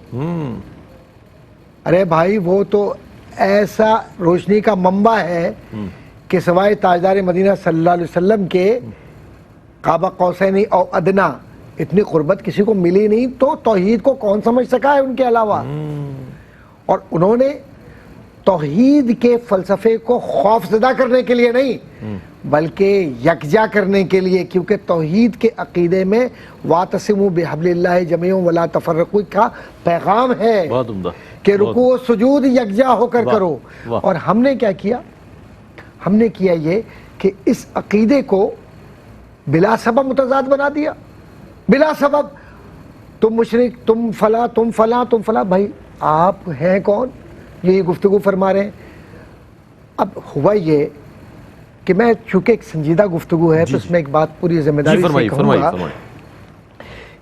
ارے بھائی وہ تو ایسا روشنی کا منبع ہے کہ سوائے تاجدار مدینہ صلی اللہ علیہ وسلم کے قاب قوسین او ادنا اتنی قربت کسی کو ملی نہیں، تو توحید کو کون سمجھ سکا ہے ان کے علاوہ؟ اور انہوں نے توحید کے فلسفے کو خوف زدہ کرنے کے لیے نہیں بلکہ یکجا کرنے کے لیے، کیونکہ توحید کے عقیدے میں وَاعْتَصِمُوا بِحَبْلِ اللَّهِ جَمِيعًا وَلَا تَفَرَّقُوا کا پیغام ہے بہت عمدہ کہ رکوع و سجود یکجا ہو کر کرو۔ اور ہم نے کیا کیا؟ ہم نے کیا یہ کہ اس عقیدے کو بلا سبب متضاد بنا دیا، بلا سبب تم مشرک، تم فلاں، تم فلاں، تم فلاں۔ بھائی آپ ہیں کون؟ یہ گفتگو فرما رہے ہیں۔ اب ہوا یہ کہ میں چونکہ ایک سنجیدہ گفتگو ہے تو اس میں ایک بات پوری ذمہ داری سے کہوں گا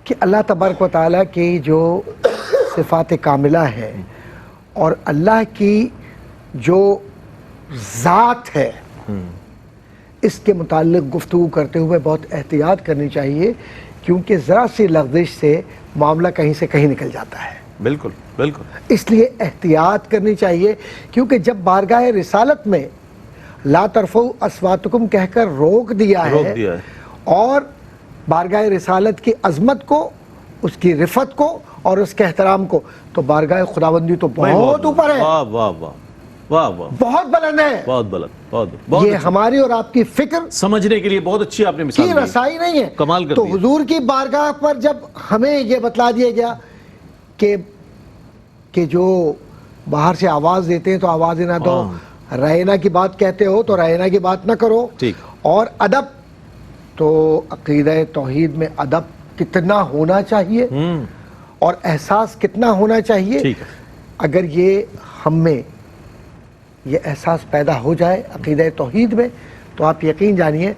کہ اللہ تبارک و تعالیٰ کی جو صفات کاملہ ہے اور اللہ کی جو ذات ہے اس کے متعلق گفتگو کرتے ہوئے بہت احتیاط کرنی چاہیے، کیونکہ ذرا سی لغزش سے معاملہ کہیں سے کہیں نکل جاتا ہے۔ بالکل بالکل، اس لیے احتیاط کرنی چاہیے، کیونکہ جب بارگاہ رسالت میں لا ترفعوا اصواتکم کہہ کر روک دیا ہے اور بارگاہ رسالت کی عظمت کو، اس کی رفعت کو اور اس کے احترام کو، تو بارگاہ خداوندی تو بہت اوپر ہے، واہ واہ واہ واہ واہ، بہت بلند ہے، بہت بلند، بہت یہ ہماری اور آپ کی فکر سمجھنے کے لیے بہت اچھی آپ نے مثال کی دی، رسائی نہیں ہے۔ کمال کر تو دیا۔ حضور کی بارگاہ پر جب ہمیں یہ بتلا دیا گیا کہ جو باہر سے آواز دیتے ہیں تو آواز نہ دو، رائنا کی بات کہتے ہو تو رائنا کی بات نہ کرو، اور ادب، تو عقیدہ توحید میں ادب کتنا ہونا چاہیے اور احساس کتنا ہونا چاہیے۔ اگر یہ ہم میں یہ احساس پیدا ہو جائے عقیدہ توحید میں تو آپ یقین جانیے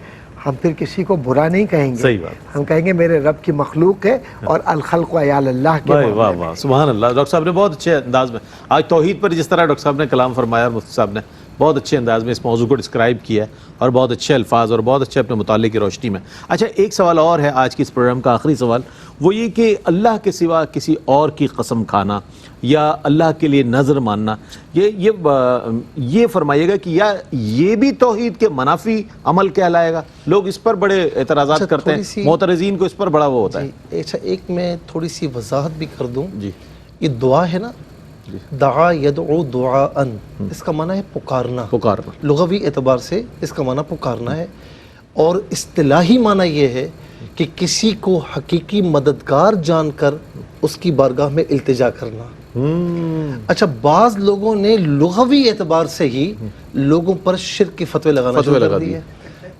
ہم پھر کسی کو برا نہیں کہیں گے، صحیح بات، ہم کہیں گے میرے رب کی مخلوق ہے اور الخلق عیال اللہ کے واہ واہ واہ، سبحان اللہ۔ ڈاکٹر صاحب نے بہت اچھے انداز میں آج توحید پر جس طرح ڈاکٹر صاحب نے کلام فرمایا اور مفتی صاحب نے بہت اچھے انداز میں اس موضوع کو ڈسکرائب کیا ہے اور بہت اچھے الفاظ اور بہت اچھے اپنے مطالعے کی روشنی میں۔ اچھا ایک سوال اور ہے آج کی اس پروگرام کا آخری سوال، وہ یہ کہ اللہ کے سوا کسی اور کی قسم کھانا یا اللہ کے لیے نظر ماننا، یہ فرمائیے گا کہ یا یہ بھی توحید کے منافی عمل کہلائے گا؟ لوگ اس پر بڑے اعتراضات کرتے ہیں، معترضین کو اس پر بڑا وہ ہوتا ہے۔ اچھا ایک میں تھوڑی سی وضاحت بھی کر دوں، یہ دعا ہے نا، دعا یدعو دعاءً، اس کا معنی ہے پکارنا، لغوی اعتبار سے اس کا معنی پکارنا ہے، اور اصطلاحی معنی یہ ہے کہ کسی کو حقیقی مددگار جان کر اس کی بارگاہ میں التجا کرنا۔ اچھا بعض لوگوں نے لغوی اعتبار سے ہی لوگوں پر شرک کے فتوے لگانا شروع کر دیے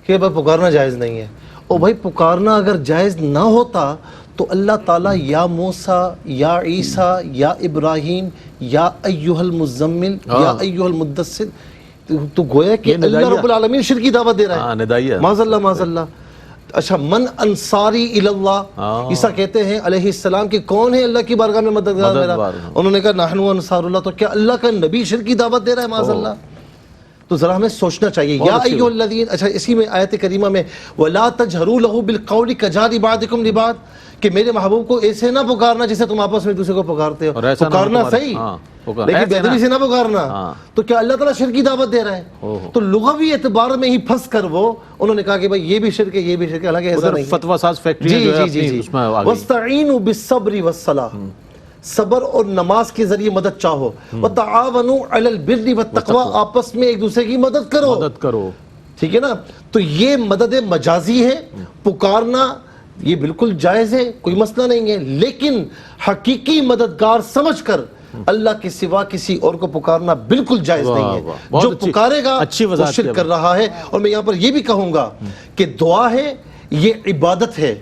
کہ بھائی پکارنا جائز نہیں ہے، اور بھائی پکارنا اگر جائز نہ ہوتا تو اللہ تعالیٰ یا موسیٰ یا عیسیٰ یا ابراہیم یا ایہا المزمل یا ایہا المدثر، تو گویا کہ اللہ رب العالمین شرک کی دعوت دے رہا ہے، معاذ اللہ معاذ اللہ۔ اچھا من انصاری اللہ، عیسیٰ کہتے ہیں علیہ السلام کہ کون ہے اللہ کی بارگاہ میں مددگار میرا؟ انہوں نے کہا نحن انصار اللہ، تو کیا اللہ کا نبی شرک کی دعوت دے رہا ہے معاذ اللہ؟ تو ذرا ہمیں سوچنا چاہیے۔ یا ایھا الذین، اچھا اسی میں آیت کریمہ میں وَلَا تَجْهَرُوا لَهُ بِالْقَوْلِ كَجَهْرِ بَعْضِكُمْ لِبَعْضٍ، کہ میرے محبوب کو ایسے نہ پکارنا جیسے تم آپس میں ایک دوسرے کو پکارتے ہو، پکارنا صحیح لیکن بے ادبی سے نہ پکارنا، تو کیا اللہ تعالیٰ شرک کی دعوت دے رہا ہے؟ تو لغوی اعتبار میں ہی پھنس کر وہ انہوں نے کہا کہ بھائی یہ بھی شرک ہے، یہ بھی شرک ہے، حالانکہ ایسا نہیں ہے۔ فتویٰ ساز فیکٹری جو ہے اپنی اس میں آگئی۔ وَاسْتَعِینُوا بِالصَّبْرِ وَالصَّلَاةِ، صبر اور نماز کے ذریعے مدد چاہو، وَتَعَاوَنُوا عَلَى الْبِرِّ وَالتَّقْوَىٰ، آپس میں ایک دوسرے کی مدد کرو، ٹھیک ہے نا؟ تو یہ مدد مجازی ہے، پکارنا یہ بالکل جائز ہے، کوئی مسئلہ نہیں ہے، لیکن حقیقی مددگار سمجھ کر اللہ کے سوا کسی اور کو پکارنا بالکل جائز نہیں ہے۔ جو پکارے گا وہ شرک کر رہا ہے۔ اور میں یہاں پر یہ بھی کہوں گا کہ دعا ہے یہ عبادت ہے،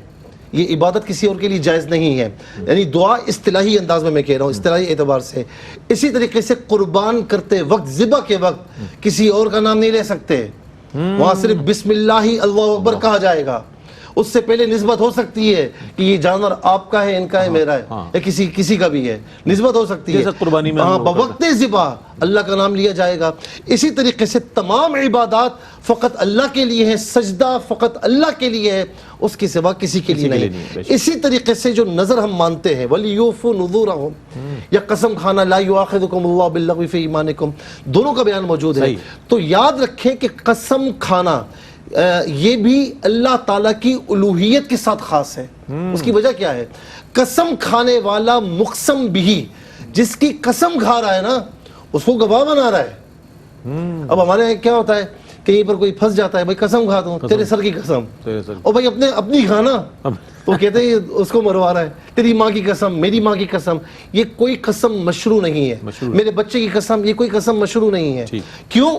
یہ عبادت کسی اور کے لیے جائز نہیں ہے، یعنی دعا اصطلاحی انداز میں کہہ رہا ہوں، اصطلاحی اعتبار سے۔ اسی طریقے سے قربان کرتے وقت، ذبح کے وقت کسی اور کا نام نہیں لے سکتے، وہاں صرف بسم اللہ اللہ اکبر کہا جائے گا، اس سے پہلے نسبت ہو سکتی ہے کہ یہ جانور آپ کا ہے، ان کا ہے، میرا ہے، یا کسی کا بھی ہے، نسبت ہو سکتی ہے، بوقت ذبح اللہ کا نام لیا جائے گا۔ اسی طریقے سے تمام عبادات فقط اللہ کے لیے ہے, سجدہ فقط اللہ کے لیے ہے, اس کے سوا کسی کے لیے نہیں. اسی طریقے سے جو نظر ہم مانتے ہیں وَلِيُوفُوا نُذُورَهُمْ, یا قسم کھانا لا يُؤَاخِذُكُمُ اللَّهُ بِاللَّغْوِ فِي أَيْمَانِكُمْ, دونوں کا بیان موجود ہے. تو یاد رکھیں کہ قسم کھانا یہ بھی اللہ تعالیٰ کی الوہیت کے ساتھ خاص ہے. اس کی وجہ کیا ہے؟ قسم کھانے والا مقسم بھی, جس کی قسم کھا رہا ہے نا اس کو گواہ بنا رہا ہے. اب ہمارے یہاں کیا ہوتا ہے, کہیں پر کوئی پھنس جاتا ہے, بھائی قسم کھاتا ہوں, تیرے سر کی قسم, اور بھائی اپنی کھانا, تو کہتے ہیں اس کو مروا رہا ہے, تیری ماں کی قسم, میری ماں کی قسم. یہ کوئی قسم مشروع نہیں ہے. میرے بچے کی قسم, یہ کوئی قسم مشروع نہیں ہے. کیوں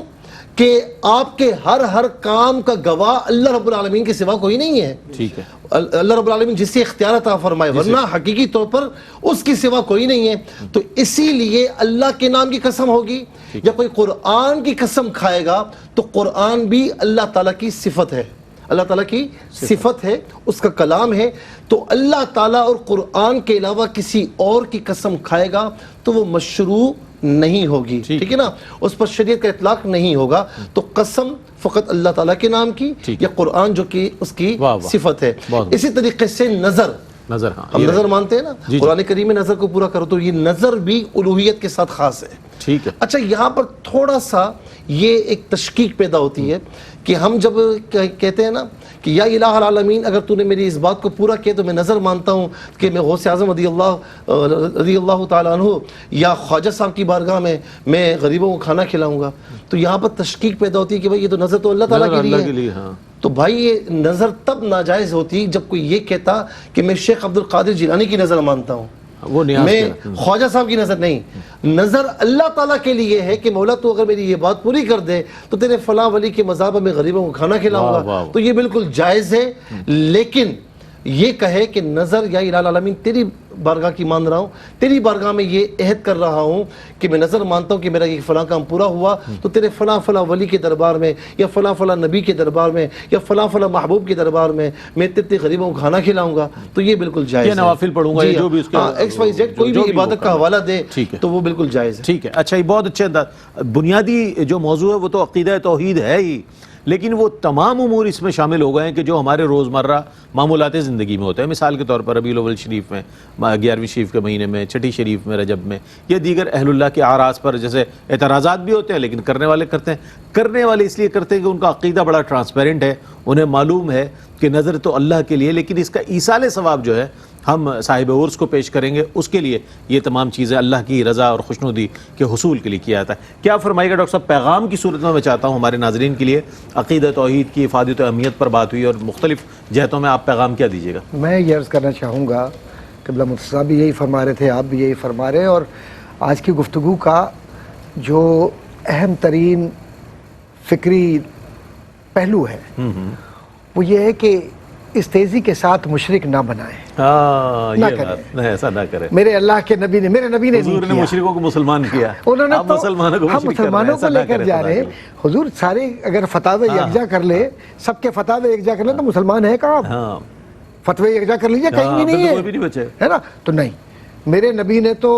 کہ آپ کے ہر کام کا گواہ اللہ رب العالمین کے سوا کوئی نہیں ہے. ٹھیک ہے, اللہ رب العالمین جس سے اختیار عطا فرمائے, ورنہ حقیقی طور پر اس کے سوا کوئی نہیں ہے. تو اسی لیے اللہ کے نام کی قسم ہوگی, یا کوئی قرآن کی قسم کھائے گا تو قرآن بھی اللہ تعالیٰ کی صفت ہے, اللہ تعالیٰ کی صفت ہے, اس کا کلام ہے. تو اللہ تعالیٰ اور قرآن کے علاوہ کسی اور کی قسم کھائے گا تو وہ مشروع نہیں ہوگی. ٹھیک ہے نا, اس پر شریعت کا اطلاق نہیں ہوگا. تو قسم فقط اللہ تعالیٰ کے نام کی, یا قرآن جو کہ اس کی صفت ہے. اسی طریقے سے نظر, ہم نظر مانتے ہیں نا, قرآن کریم میں نظر کو پورا کرو, تو یہ نظر بھی الوہیت کے ساتھ خاص ہے. ٹھیک ہے. اچھا, یہاں پر تھوڑا سا یہ ایک تشکیک پیدا ہوتی ہے کہ ہم جب کہتے ہیں نا کہ یا الہ العالمین, اگر تو نے میری اس بات کو پورا کیا تو میں نظر مانتا ہوں کہ میں غوث اعظم رضی اللہ تعالیٰ عنہ یا خواجہ صاحب کی بارگاہ میں غریبوں کو کھانا کھلاؤں گا. تو یہاں پر تشکیک پیدا ہوتی ہے کہ بھائی یہ تو نظر تو اللہ تعالیٰ کے لیے ہے. تو بھائی یہ نظر تب ناجائز ہوتی جب کوئی یہ کہتا کہ میں شیخ عبد القادر جیلانی کی نظر مانتا ہوں, میں خواجہ صاحب کی نظر نہیں. نظر اللہ تعالیٰ کے لیے ہے کہ مولا تو اگر میری یہ بات پوری کر دے تو تیرے فلاں ولی کے مذہب میں غریبوں کو کھانا کھلاؤں گا. تو یہ بالکل جائز ہے. لیکن یہ کہے کہ نظر یا الہ العالمین تیری بارگاہ کی مان رہا ہوں, تیری بارگاہ میں یہ عہد کر رہا ہوں کہ میں نظر مانتا ہوں کہ میرا یہ فلاں کام پورا ہوا تو تیرے فلاں ولی کے دربار میں, یا فلاں نبی کے دربار میں, یا فلاں محبوب کے دربار میں میں تیرے غریبوں کو کھانا کھلاؤں گا. تو یہ بالکل جائز ہے. نوافل پڑھوں گا, جو بھی اس کے ایکس وائی زیڈ کوئی بھی عبادت کا حوالہ دے تو وہ بالکل جائز ہے. ٹھیک ہے. اچھا, یہ بہت اچھا بنیادی جو موضوع ہے وہ تو عقیدہ توحید ہے ہی, لیکن وہ تمام امور اس میں شامل ہو گئے ہیں کہ جو ہمارے روزمرہ معمولات زندگی میں ہوتے ہیں. مثال کے طور پر ربیع الاول شریف میں, 11ویں شریف کے مہینے میں, چھٹی شریف میں, رجب میں, یا دیگر اہل اللہ کے اعراض پر جیسے اعتراضات بھی ہوتے ہیں, لیکن کرنے والے کرتے ہیں. کرنے والے اس لیے کرتے ہیں کہ ان کا عقیدہ بڑا ٹرانسپیرنٹ ہے, انہیں معلوم ہے کہ نظر تو اللہ کے لیے, لیکن اس کا ایصال ثواب جو ہے ہم صاحب عرس کو پیش کریں گے, اس کے لیے یہ تمام چیزیں اللہ کی رضا اور خوشنودی کے حصول کے لیے کیا جاتا ہے. کیا فرمائے گا ڈاکٹر صاحب؟ پیغام کی صورت میں چاہتا ہوں ہمارے ناظرین کے لیے عقیدہ توحید کی افادیت و اہمیت پر بات ہوئی, اور مختلف جہتوں میں آپ پیغام کیا دیجیے گا؟ میں یہ عرض کرنا چاہوں گا, قبلہ مفتی صاحب بھی یہی فرما رہے تھے, آپ بھی یہی فرما رہے ہیں, اور آج کی گفتگو کا جو اہم ترین فکری پہلو ہے وہ یہ ہے کہ اس تیزی کے ساتھ مشرک نہ بنائیں, نہ کریں, ایسا نہ کریں. میرے اللہ کے نبی نے, میرے نبی نے حضور نے مشرکوں کو مسلمان کیا, انہوں نے ہم مسلمانوں کو ہم مسلمانوں کو لے کر جا رہے ہیں. حضور سارے اگر فتاوی یکجا کر لے, سب کے فتاوی یکجا کر لیں تو مسلمان ہے کہاں؟ فتوی یکجا کر لیجیے, کہیں بھی نہیں ہے نا. تو نہیں, میرے نبی نے تو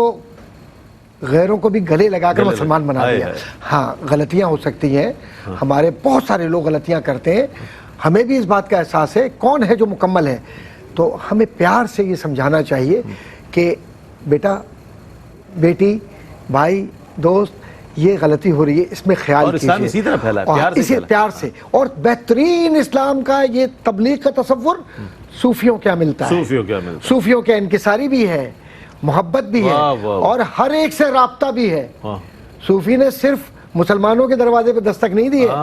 غیروں کو بھی گلے لگا کر مسلمان بنا دیا. ہاں غلطیاں ہو سکتی ہیں, ہمارے بہت سارے لوگ غلطیاں کرتے ہیں, ہمیں بھی اس بات کا احساس ہے کون ہے جو مکمل ہے. تو ہمیں پیار سے یہ سمجھانا چاہیے کہ بیٹا, بیٹی, بھائی, دوست, یہ غلطی ہو رہی ہے, اس میں خیال کیجیے. اسی طرح پھیلا ہے, اسی پیار سے. اور بہترین اسلام کا یہ تبلیغ کا تصور صوفیوں کیا ملتا ہے, صوفیوں کے انکساری بھی ہے, محبت بھی ہے, اور ہر ایک سے رابطہ بھی ہے. صوفی نے صرف مسلمانوں کے دروازے پر دستک نہیں دی ہے,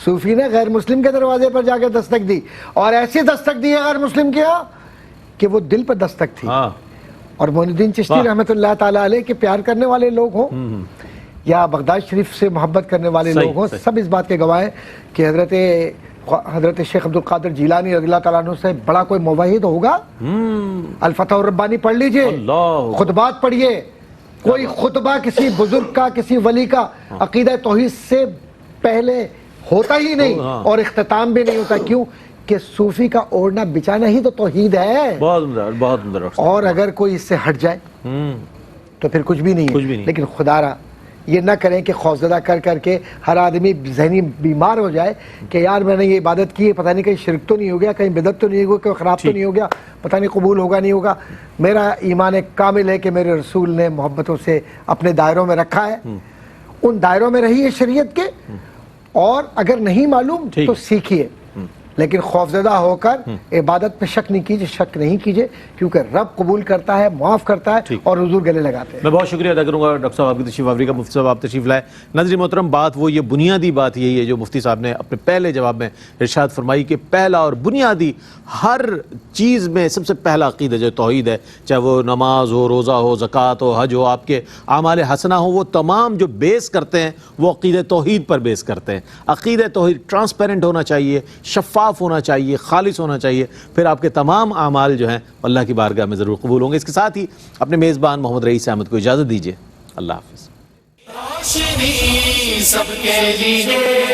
صوفی نے غیر مسلم کے دروازے پر جا کے دستک دی, اور ایسی دستک دی ہے غیر مسلم کے ہاں کہ وہ دل پر دستک تھی. اور معین الدین چشتی رحمۃ اللہ تعالیٰ علیہ کے پیار کرنے والے لوگ ہوں یا بغداد شریف سے محبت کرنے والے لوگ ہوں, سب اس بات کے گواہ ہیں کہ حضرت شیخ عبد القادر جیلانی رضی اللہ تعالیٰ عنہ سے بڑا کوئی موحد ہوگا؟ الفتح الربانی پڑھ لیجئے, خطبات پڑھیے, کوئی خطبہ کسی بزرگ کا, کسی ولی کا عقیدہ توحید سے پہلے ہوتا ہی نہیں, اور اختتام بھی نہیں ہوتا. کیوں کہ صوفی کا اوڑھنا بچانا ہی تو توحید ہے. بہت اندر. اور اگر کوئی اس سے ہٹ جائے تو پھر کچھ بھی نہیں ہے. لیکن خدا را یہ نہ کریں کہ خوفزدہ کر کر کے ہر آدمی ذہنی بیمار ہو جائے کہ یار میں نے یہ عبادت کی ہے، پتہ نہیں کہیں شرک تو نہیں ہو گیا، کہیں بدعت تو نہیں ہو گیا، کہیں خراب تو نہیں ہو گیا، پتہ نہیں قبول ہوگا نہیں ہوگا۔ میرا ایمان کامل ہے کہ میرے رسول نے محبتوں سے اپنے دائروں میں رکھا ہے، ان دائروں میں رہیے شریعت کے، اور اگر نہیں معلوم تو سیکھیے، لیکن خوفزدہ ہو کر عبادت پہ شک نہیں کیجیے کیونکہ رب قبول کرتا ہے، معاف کرتا ہے اور حضور گلے لگاتے ہیں۔ میں بہت شکریہ ادا کروں گا ڈاکٹر صاحب آپ کی تشریف آوری کا۔ مفتی صاحب آپ تشریف لائے۔ ناظرین محترم، بات وہ یہ بنیادی بات یہی ہے جو مفتی صاحب نے اپنے پہلے جواب میں ارشاد فرمائی کہ پہلا اور بنیادی ہر چیز میں سب سے پہلا عقیدہ جو توحید ہے، چاہے وہ نماز ہو، روزہ ہو، زکوٰۃ ہو، حج ہو، آپ کے اعمال حسنہ ہو، وہ تمام جو بیس کرتے ہیں وہ عقیدہ توحید پر بیس کرتے ہیں۔ عقیدہ توحید ٹرانسپیرنٹ ہونا چاہیے، شفاف ہونا چاہیے، خالص ہونا چاہیے، پھر آپ کے تمام اعمال جو ہیں اللہ کی بارگاہ میں ضرور قبول ہوں گے۔ اس کے ساتھ ہی اپنے میزبان محمد رئیس احمد کو اجازت دیجیے۔ اللہ حافظ۔ روشنی سب کے لیے